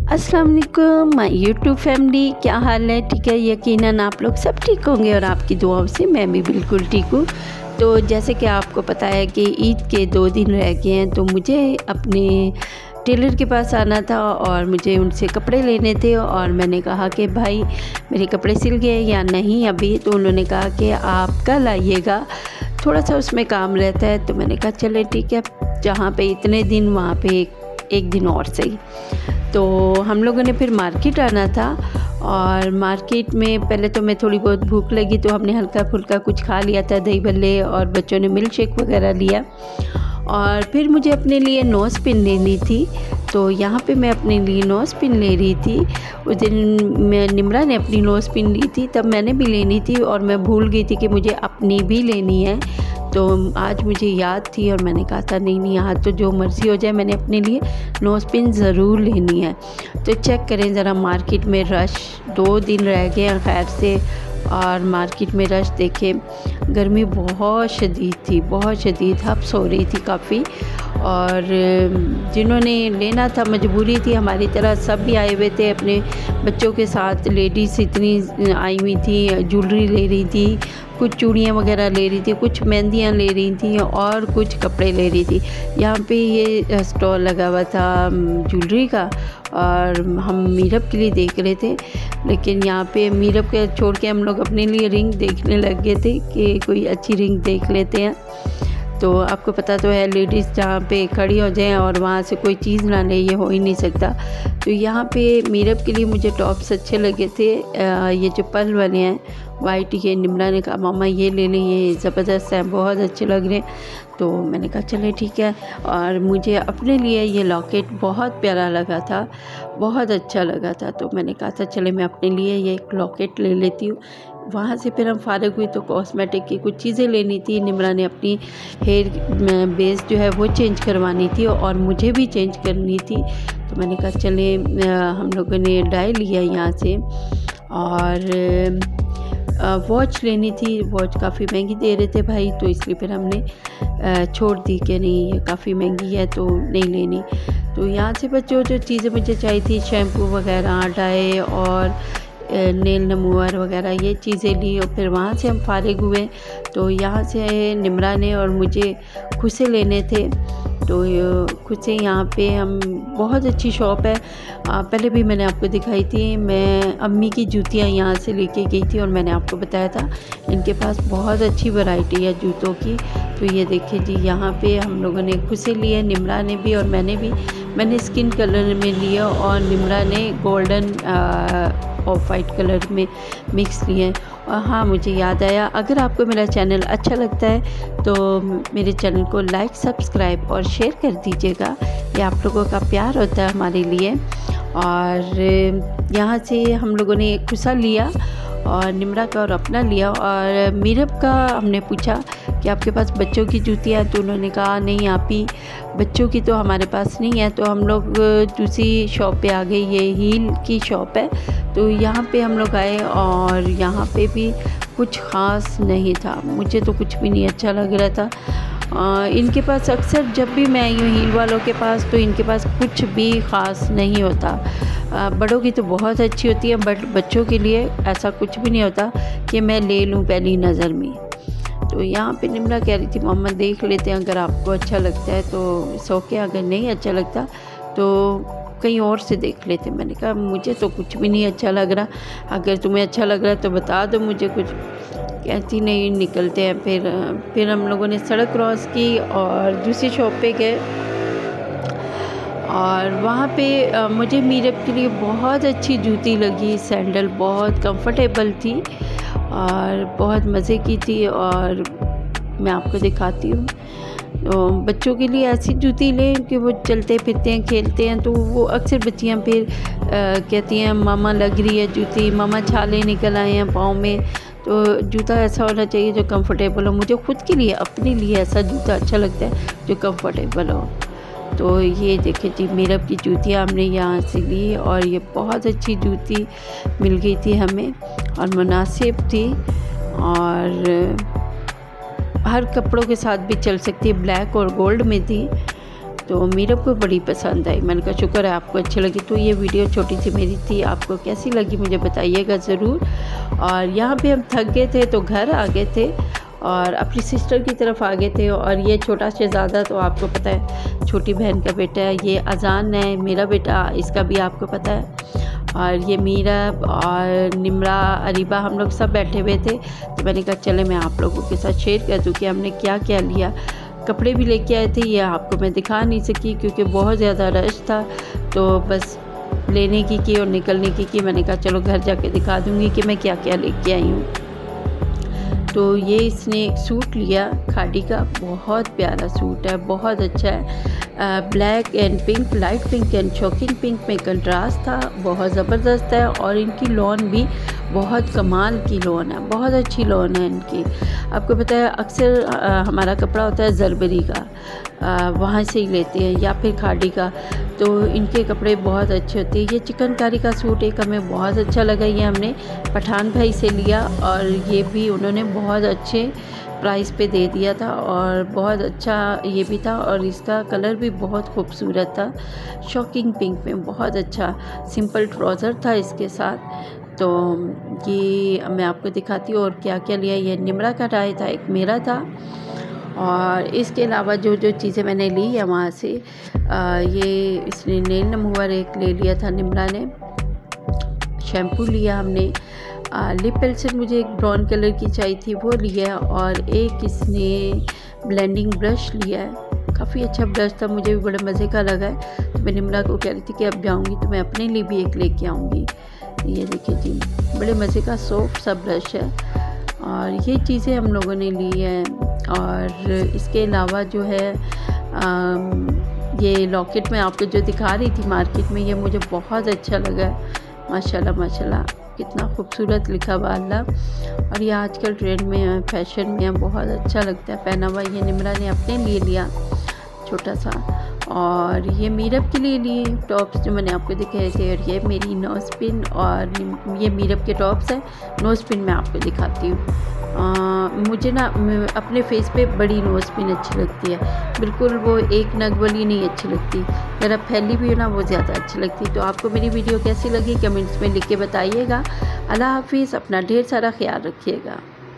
अस्सलाम वालेकुम my YouTube family, क्या हाल है? ठीक है, यकीनन आप लोग सब ठीक होंगे और आपकी दुआओं से मैं भी बिल्कुल ठीक हूँ। तो जैसे कि आपको पता है कि ईद के 2 दिन रह गए हैं, तो मुझे अपने टेलर के पास आना था और मुझे उनसे कपड़े लेने थे। और मैंने कहा कि भाई मेरे कपड़े सिल गए या नहीं अभी, तो उन्होंने कहा कि आप कल आइएगा, थोड़ा सा उसमें काम रहता है। तो मैंने कहा चले ठीक है, जहाँ पे इतने दिन वहाँ पे एक दिन और सही। तो हम लोगों ने फिर मार्केट आना था और मार्केट में पहले तो मैं थोड़ी बहुत भूख लगी तो हमने हल्का फुल्का कुछ खा लिया था, दही भल्ले, और बच्चों ने मिल्क शेक वगैरह लिया। और फिर मुझे अपने लिए नोज़ पिन लेनी थी, तो यहाँ पे मैं अपने लिए नोज़ पिन ले रही थी। उस दिन मैं निम्रा ने अपनी नोज़ पिन ली थी, तब मैंने भी लेनी थी और मैं भूल गई थी कि मुझे अपनी भी लेनी है। तो आज मुझे याद थी और मैंने कहा था नहीं आज तो जो मर्ज़ी हो जाए, मैंने अपने लिए नोज़ पिन ज़रूर लेनी है। तो चेक करें ज़रा मार्केट में रश, 2 दिन रह गए हैं खैर से, और मार्केट में रश देखें। गर्मी बहुत शदीद थी, बहुत शदीद, हब्स हो रही थी काफ़ी। और जिन्होंने लेना था, मजबूरी थी, हमारी तरह सब भी आए हुए थे अपने बच्चों के साथ। लेडीज़ इतनी आई हुई थी, ज्वेलरी ले रही थी, कुछ चूड़ियाँ वगैरह ले रही थी, कुछ मेहंदियाँ ले रही थी और कुछ कपड़े ले रही थी। यहाँ पे ये स्टॉल लगा हुआ था ज्वेलरी का, और हम मीरब के लिए देख रहे थे। लेकिन यहाँ पे मीरब के छोड़ के हम लोग अपने लिए रिंग देखने लग गए थे कि कोई अच्छी रिंग देख लेते हैं। तो आपको पता तो है, लेडीज़ जहाँ पे खड़ी हो जाएं और वहाँ से कोई चीज़ ना ले, ये हो ही नहीं सकता। तो यहाँ पे मीरब के लिए मुझे टॉप्स अच्छे लगे थे, ये जो पर्ल वाले हैं वाइट, ये निम्रा ने कहा मामा ये ले लें, ये ज़बरदस्त हैं, बहुत अच्छे लग रहे हैं। तो मैंने कहा चले ठीक है। और मुझे अपने लिए ये लॉकेट बहुत प्यारा लगा था, बहुत अच्छा लगा था, तो मैंने कहा था चले मैं अपने लिए ये एक लॉकेट ले लेती हूँ। वहाँ से फिर हम फ़ारिग हुई तो कॉस्मेटिक की कुछ चीज़ें लेनी थी। निम्रा ने अपनी हेयर बेस जो है वो चेंज करवानी थी और मुझे भी चेंज करनी थी। तो मैंने कहा चले, हम लोगों ने डाई लिया यहाँ से। और वॉच लेनी थी, वॉच काफ़ी महंगी दे रहे थे भाई, तो इसलिए फिर हमने छोड़ दी कि नहीं ये काफ़ी महंगी है तो नहीं लेनी। तो यहाँ से बस जो चीज़ें मुझे चाहिए थी, शैम्पू वगैरह, डाई और नेल नमूर वगैरह, ये चीज़ें ली। और फिर वहाँ से हम फ़ारिग हुए। तो यहाँ से निम्रा ने और मुझे खुसे लेने थे। तो खुसे यहाँ पे हम, बहुत अच्छी शॉप है, पहले भी मैंने आपको दिखाई थी। मैं अम्मी की जूतियाँ यहाँ से लेके गई थी और मैंने आपको बताया था इनके पास बहुत अच्छी वैरायटी है जूतों की। तो ये देखिए जी, यहाँ पे हम लोगों ने खुसे लिए, निम्रा ने भी और मैंने भी। मैंने स्किन कलर में लिया और निम्रा ने गोल्डन ऑफ वाइट कलर में मिक्स लिए। और हाँ, मुझे याद आया, अगर आपको मेरा चैनल अच्छा लगता है तो मेरे चैनल को लाइक, सब्सक्राइब और शेयर कर दीजिएगा। ये आप लोगों का प्यार होता है हमारे लिए। और यहाँ से हम लोगों ने एक खुसा लिया और निम्रा का और अपना लिया। और मीरब का हमने पूछा कि आपके पास बच्चों की जूतियाँ, तो उन्होंने कहा नहीं आप ही, बच्चों की तो हमारे पास नहीं है। तो हम लोग दूसरी शॉप पे आ गए, ये हील की शॉप है। तो यहाँ पे हम लोग आए और यहाँ पे भी कुछ ख़ास नहीं था, मुझे तो कुछ भी नहीं अच्छा लग रहा था। इनके पास अक्सर जब भी मैं आई हूँ हील वालों के पास, तो इनके पास कुछ भी ख़ास नहीं होता। बड़ों की तो बहुत अच्छी होती है, बट बच्चों के लिए ऐसा कुछ भी नहीं होता कि मैं ले लूँ पहली नज़र में। तो यहाँ पे निम्रा कह रही थी मम्मा देख लेते हैं, अगर आपको अच्छा लगता है तो सो के, अगर नहीं अच्छा लगता तो कहीं और से देख लेते। मैंने कहा मुझे तो कुछ भी नहीं अच्छा लग रहा, अगर तुम्हें अच्छा लग रहा है तो बता दो मुझे कुछ। कहती नहीं, निकलते हैं। फिर हम लोगों ने सड़क क्रॉस की और दूसरी शॉप पे गए। और वहाँ पे मुझे मीरब के लिए बहुत अच्छी जूती लगी, सैंडल बहुत कंफर्टेबल थी और बहुत मज़े की थी। और मैं आपको दिखाती हूँ। तो बच्चों के लिए ऐसी जूती लें कि वो चलते फिरते हैं, खेलते हैं, तो वो अक्सर बच्चियाँ फिर कहती हैं मामा लग रही है जूती, मामा छाले निकल आए हैं पाँव में। तो जूता ऐसा होना चाहिए जो कंफर्टेबल हो। मुझे ख़ुद के लिए, अपने लिए ऐसा जूता अच्छा लगता है जो कंफर्टेबल हो। तो ये देखिए जी, मीरब की जूतियाँ हमने यहाँ से ली और ये बहुत अच्छी जूती मिल गई थी हमें और मुनासिब थी और हर कपड़ों के साथ भी चल सकती है, ब्लैक और गोल्ड में थी। तो मीरब को बड़ी पसंद आई। मैंने कहा शुक्र है आपको अच्छी लगी। तो ये वीडियो छोटी सी मेरी थी, आपको कैसी लगी मुझे बताइएगा ज़रूर। और यहाँ पे हम थक गए थे तो घर आ गए थे और अपनी सिस्टर की तरफ आ गए थे। और ये छोटा शहज़ादा तो आपको पता है छोटी बहन का बेटा है, ये अजान है मेरा बेटा, इसका भी आपको पता है। और ये मीरब और निमरा अरीबा हम लोग सब बैठे हुए थे। तो मैंने कहा चले मैं आप लोगों के साथ शेयर कर दूँ कि हमने क्या क्या लिया। कपड़े भी लेके आए थे, ये आपको मैं दिखा नहीं सकी क्योंकि बहुत ज़्यादा रश था। तो बस लेने की और निकलने की मैंने कहा चलो घर जाके दिखा दूँगी कि मैं क्या क्या लेके आई हूँ। तो ये इसने एक सूट लिया खादी का, बहुत प्यारा सूट है, बहुत अच्छा है। Black and pink, light pink and shocking pink में कंट्रास्ट था, बहुत ज़बरदस्त है। और इनकी लॉन भी बहुत कमाल की लॉन है, बहुत अच्छी लॉन है इनकी। आपको पता है अक्सर हमारा कपड़ा होता है ज़रबरी का, वहाँ से ही लेते हैं या फिर खादी का, तो इनके कपड़े बहुत अच्छे होते हैं। ये चिकनकारी का सूट एक हमें बहुत अच्छा लगा, ये हमने पठान भाई से लिया और ये भी उन्होंने बहुत अच्छे प्राइस पे दे दिया था और बहुत अच्छा ये भी था। और इसका कलर भी बहुत खूबसूरत था, शॉकिंग पिंक में, बहुत अच्छा। सिंपल ट्राउज़र था इसके साथ। तो ये मैं आपको दिखाती हूँ और क्या क्या लिया। ये निमरा का टाई था, एक मेरा था। और इसके अलावा जो जो चीज़ें मैंने ली है वहाँ से, ये इसने नेल नमूवर एक ले लिया था निमरा ने, शैम्पू लिया हमने, लिप पेंसिल मुझे एक ब्राउन कलर की चाहिए थी वो लिया। और एक इसने ब्लेंडिंग ब्रश लिया है, काफ़ी अच्छा ब्रश था, मुझे भी बड़े मज़े का लगा है। तो मैं निमरा को कह रही थी कि अब जाऊँगी तो मैं अपने लिए भी एक लेके आऊँगी। ये देखिए जी, बड़े मज़े का सॉफ्ट सा ब्रश है। और ये चीज़ें हम लोगों ने ली हैं। और इसके अलावा जो है ये लॉकेट मैं आपको जो दिखा रही थी मार्केट में, ये मुझे बहुत अच्छा लगा। माशाल्लाह माशाल्लाह, कितना खूबसूरत लिखा हुआ अल्लाह। और ये आजकल ट्रेंड में है, फैशन में है, बहुत अच्छा लगता है पहना हुआ। ये निमरा ने अपने लिए लिया छोटा सा। और ये मीरब के लिए लिए टॉप्स जो मैंने आपको दिखाए थे। और ये मेरी नोज़ पिन और ये मीरब के टॉप्स हैं। नोज़ पिन मैं आपको दिखाती हूँ। मुझे ना अपने फेस पे बड़ी नोज़ पिन अच्छी लगती है, बिल्कुल वो एक नग वाली नहीं अच्छी लगती, ज़रा फैली भी हो ना वो ज़्यादा अच्छी लगती। तो आपको मेरी वीडियो कैसी लगी कमेंट्स में लिख के बताइएगा। अल्लाह हाफिज़, अपना ढेर सारा ख्याल रखिएगा।